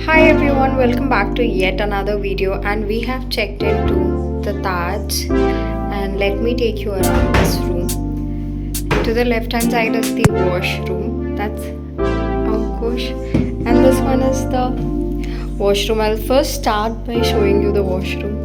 Hi everyone, welcome back to yet another video, and we have checked into the Taj, and let me take you around this room. To the left hand side is the washroom, that's Ankush, and this one is the washroom. I'll first start by showing you the washroom.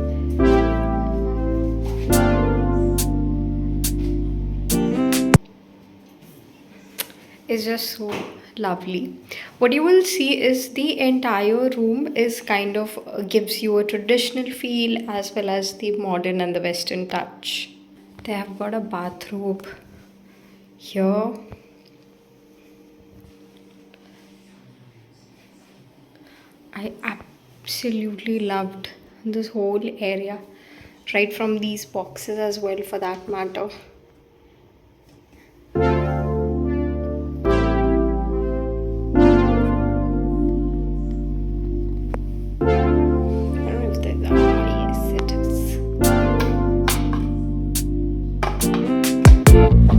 Is just so lovely. What you will see is the entire room is kind of gives you a traditional feel as well as the modern and the western touch. They have got a bathrobe here. I absolutely loved this whole area, right from these boxes as well for that matter.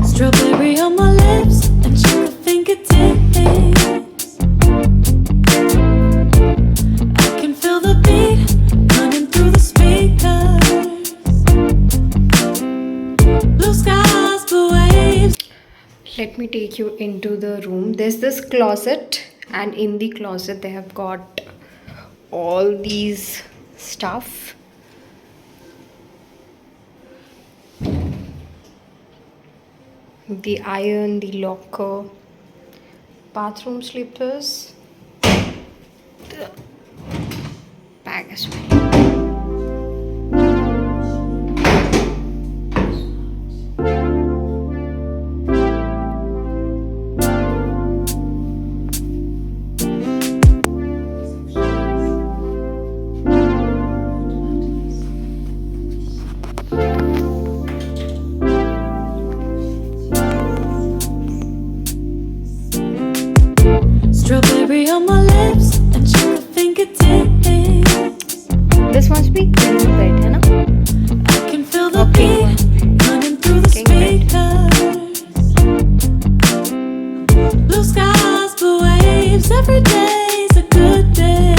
Strawberry on my lips and sugar fingertips. I can feel the beat running through the speakers. Blue skies, blue waves. Let me take you into the room. There's this closet, and in the closet they have got all these stuff. The iron, the locker, bathroom slippers, the bag as well. Strawberry on my lips and sugar fingertips. This must be king bed, है ना? I can feel the beat running through the speakers. Blue skies, blue waves. Every day's a good day.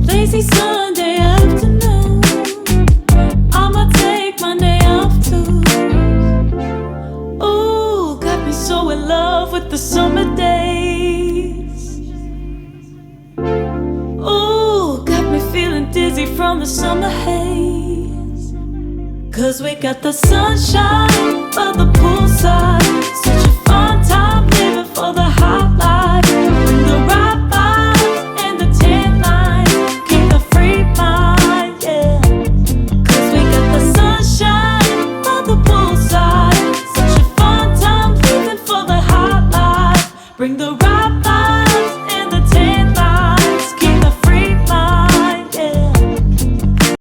Lazy Sunday afternoon. I'ma take Monday off too. Ooh, got me so in love with the summer days. Ooh, got me feeling dizzy from the summer haze. Cause we got the sunshine by the poolside. Such a fun time living for the hot life. Bring the right vibes and the tan line. Keep a free mind, yeah. Cause we got the sunshine by the poolside. Such a fun time living for the hot life. Bring the right vibes.